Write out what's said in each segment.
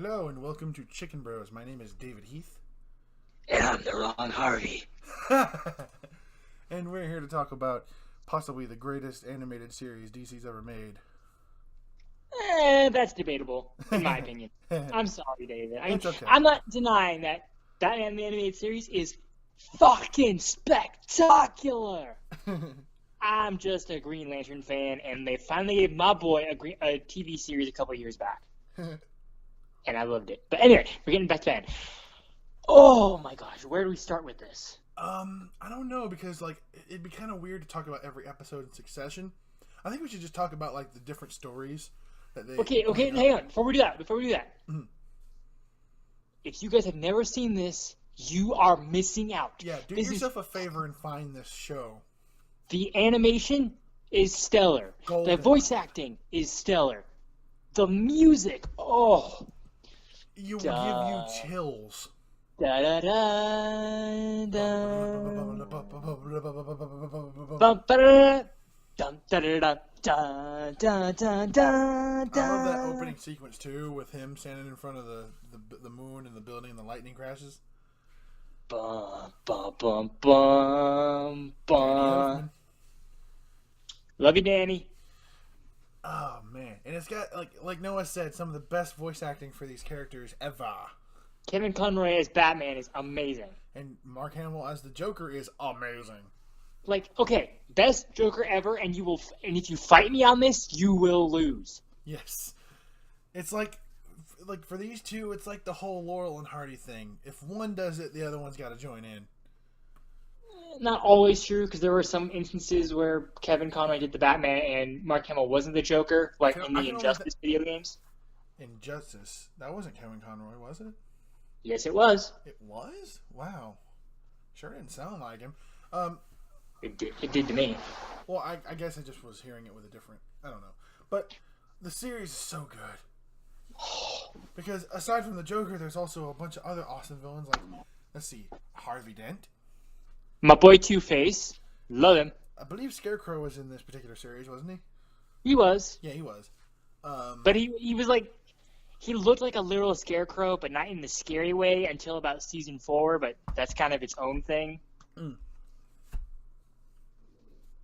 Hello and welcome to Chicken Bros. My name is David Heath. And I'm the wrong Harvey. And we're here to talk about possibly the greatest animated series DC's ever made. That's debatable, in my opinion. I'm sorry, David. It's okay. I'm not denying that Batman the Animated Series is fucking spectacular. I'm just a Green Lantern fan, and they finally gave my boy a TV series a couple years back. And I loved it. But anyway, we're getting back to Batman. Oh my gosh, where do we start with this? I don't know, because it'd be kind of weird to talk about every episode in succession. I think we should just talk about the different stories that they. Okay, hang on. Before we do that, mm-hmm. If you guys have never seen this, you are missing out. Yeah, do yourself a favor and find this show. The animation is stellar. Golden. The voice acting is stellar. The music, You will give you chills. Da da da da. Bum ba da dum da da da da da da da. I love that opening sequence too, with him standing in front of the moon and the building and the lightning crashes. Bum bum bum bum bum. Love you, Danny. Oh man, and it's got like Noah said, some of the best voice acting for these characters ever. Kevin Conroy as Batman is amazing, and Mark Hamill as the Joker is amazing. Best Joker ever, and if you fight me on this, you will lose. Yes, it's like for these two, it's like the whole Laurel and Hardy thing. If one does it, the other one's got to join in. Not always true, because there were some instances where Kevin Conroy did the Batman and Mark Hamill wasn't the Joker, like in the Injustice video games. Injustice? That wasn't Kevin Conroy, was it? Yes, it was. It was? Wow. Sure didn't sound like him. It did to me. Well, I guess I just was hearing it with a different... I don't know. But the series is so good. Because aside from the Joker, there's also a bunch of other awesome villains, like, let's see, Harvey Dent. My boy Two-Face. Love him. I believe Scarecrow was in this particular series, wasn't he? He was. Yeah, he was. But he was he looked like a literal Scarecrow, but not in the scary way until about season 4, but that's kind of its own thing. Mm.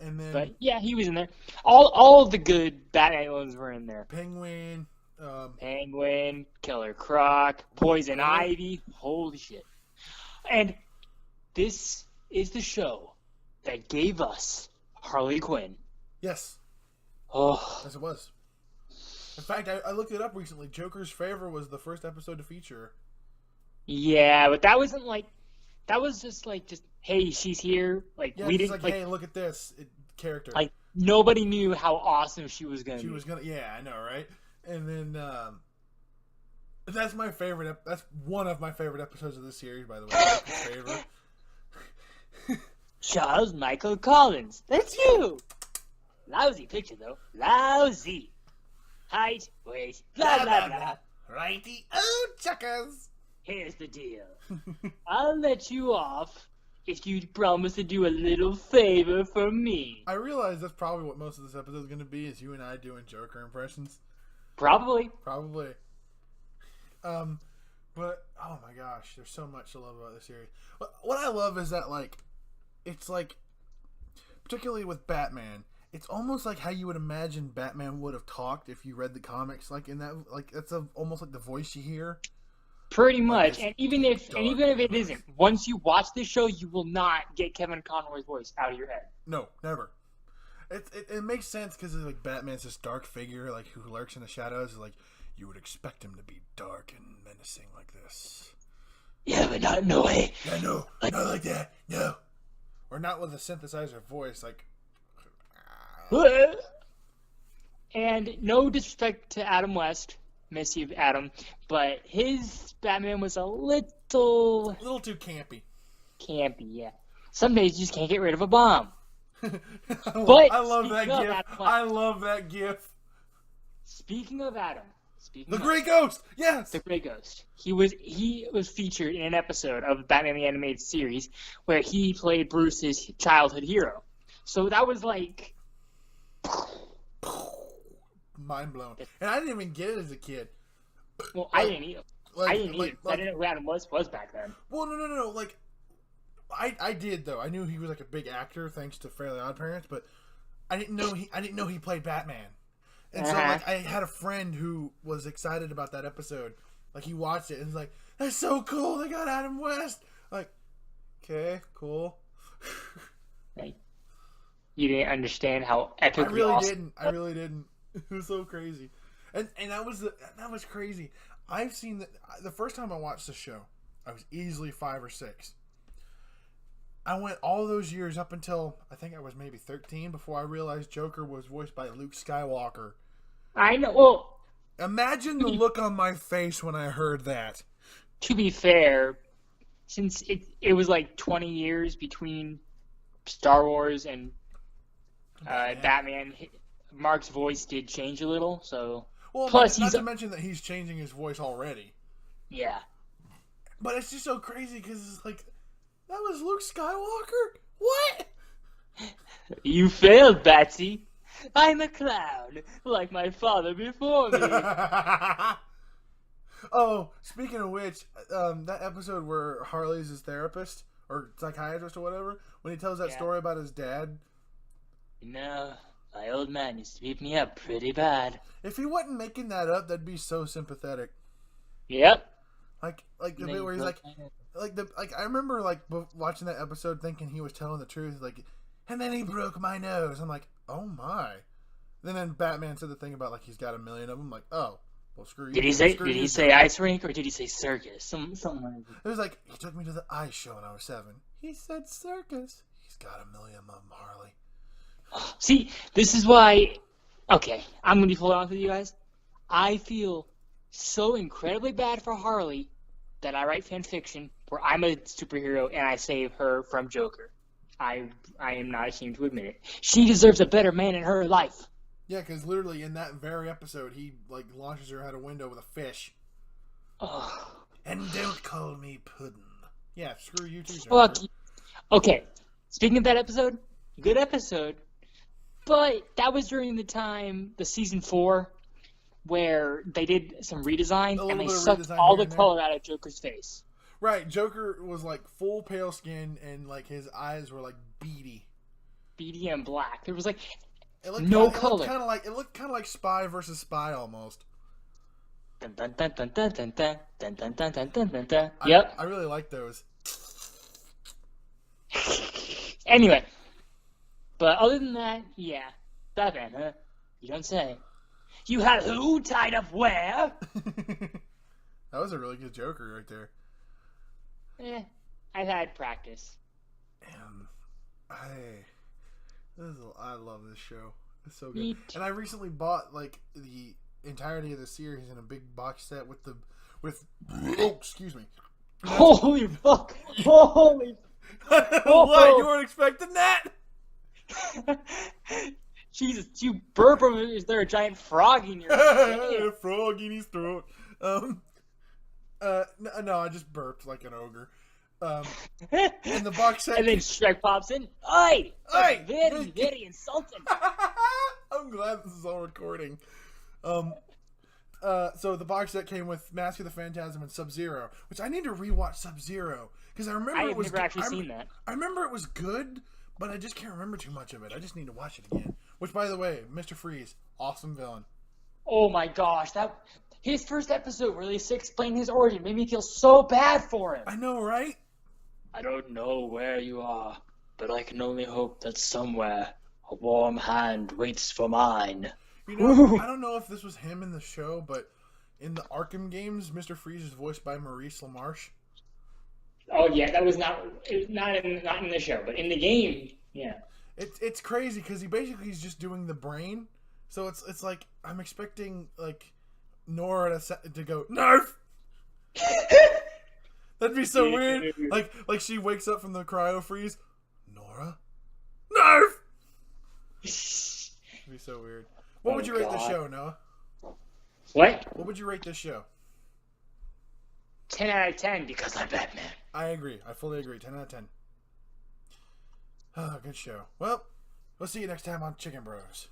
And then... But yeah, he was in there. All of the good Batman ones were in there. Penguin. Penguin, Killer Croc, Poison Ivy. Holy shit. And this is the show that gave us Harley Quinn. Yes. Oh. Yes, it was. In fact, I looked it up recently. Joker's Favor was the first episode to feature. Yeah, but that wasn't that was just hey, she's here. Yeah, we didn't hey, look at this character. Nobody knew how awesome she was gonna be. Yeah, I know, right? And then that's my favorite. That's one of my favorite episodes of this series, by the way. Favorite. Charles Michael Collins. That's you. Lousy picture though. Lousy. Height, weight, blah blah blah. Righty, oh chuckers. Here's the deal. I'll let you off if you promise to do a little favor for me. I realize that's probably what most of this episode is going to be, is you and I doing Joker impressions. Probably. But oh my gosh, there's so much to love about this series. What I love is that it's particularly with Batman, it's almost like how you would imagine Batman would have talked if you read the comics. That's almost like the voice you hear. Pretty much, and even if it isn't, once you watch this show, you will not get Kevin Conroy's voice out of your head. No, never. It makes sense because Batman's this dark figure who lurks in the shadows. You would expect him to be dark and menacing like this. Yeah, but not in a way. Yeah, no, not like that. No, or not with a synthesizer voice And no disrespect to Adam West, miss you, Adam, but his Batman was a little too campy. Campy, yeah. Some days you just can't get rid of a bomb. I love that gif. I love that gif. Speaking of Adam, the Grey Ghost, yes, the Grey Ghost. He was featured in an episode of Batman the Animated Series where he played Bruce's childhood hero. So that was mind blown. And I didn't even get it as a kid. Well, I Like, didn't either. I didn't either. I didn't know who Adam West was back then. Well, no. Like, I did though. I knew he was like a big actor thanks to Fairly Odd Parents, but I didn't know he played Batman. And so like I had a friend who was excited about that episode. Like he watched it and was like, "That's so cool! They got Adam West." Like, okay, cool. Like, you didn't understand how epically awesome. I really didn't. It was so crazy, and that was crazy. I've seen the first time I watched the show, I was easily 5 or 6. I went all those years up until I think I was maybe 13 before I realized Joker was voiced by Luke Skywalker. I know. Well, imagine the look on my face when I heard that. To be fair, since it was like 20 years between Star Wars and Batman, Mark's voice did change a little. So, well, plus not to mention that he's changing his voice already. Yeah, but it's just so crazy because it's like that was Luke Skywalker. What? You failed, Batsy. I'm a clown, like my father before me. Oh, speaking of which, that episode where Harley's his therapist or psychiatrist or whatever, when he tells that story about his dad. You know, my old man used to beat me up pretty bad. If he wasn't making that up, that'd be so sympathetic. Yep. Like the bit where he's like I remember like watching that episode thinking he was telling the truth, like, and then he broke my nose. I'm like, oh my. And then Batman said the thing about like he's got a million of them. Like, oh, well, screw you. Did he say ice rink or did he say circus? Something like that. It was like he took me to the ice show when I was 7. He said circus. He's got a million of them, Harley. See, this is why. Okay, I'm gonna be fully honest with you guys. I feel so incredibly bad for Harley that I write fan fiction where I'm a superhero and I save her from Joker. I am not ashamed to admit it. She deserves a better man in her life. Yeah, because literally in that very episode, he like launches her out a window with a fish. Oh. And don't call me Puddin'. Yeah, screw you too, Joker. Fuck. Okay, speaking of that episode, good episode. But that was during the season 4, where they did some redesign and they sucked all the color out of Joker's face. Right, Joker was like full pale skin and like his eyes were like beady and black. There was like no color. It looked kind of like Spy versus Spy almost. Dun, dun, dun, dun, dun, dun, dun, dun, dun, dun, dun, dun, dun, dun. Yep. I really like those. Anyway. But other than that, yeah. Batman, huh? You don't say. You had who tied up where? That was a really good Joker right there. I've had practice. I love this show. It's so good. And I recently bought like the entirety of the series in a big box set with oh, excuse me. Holy fuck! Holy. What? You weren't expecting that? Jesus, you burp him. Is there a giant frog in your a frog in his throat? No, I just burped like an ogre. In the box set, and then Shrek pops in. Oi! Oi! Very, very insulting. I'm glad this is all recording. So the box set came with Mask of the Phantasm and Sub-Zero, which I need to rewatch Sub-Zero because I remember it was. I've never actually seen that. I remember it was good, but I just can't remember too much of it. I just need to watch it again. Which, by the way, Mr. Freeze, awesome villain. Oh my gosh, his first episode where they explained his origin made me feel so bad for him. I know, right? I don't know where you are, but I can only hope that somewhere a warm hand waits for mine. You know, I don't know if this was him in the show, but in the Arkham games, Mr. Freeze is voiced by Maurice LaMarche. Oh yeah, that was not in the show, but in the game, yeah. It's crazy because he's just doing the brain, so it's like I'm expecting like Nora to go Nerf. That'd be so weird. Like she wakes up from the cryo freeze, Nora, Nerf. It'd be so weird. What would you rate this show, Noah? What? What would you rate this show? 10 out of 10 because I'm Batman. I agree. I fully agree. 10 out of 10. Oh, good show. Well, we'll see you next time on Chicken Bros.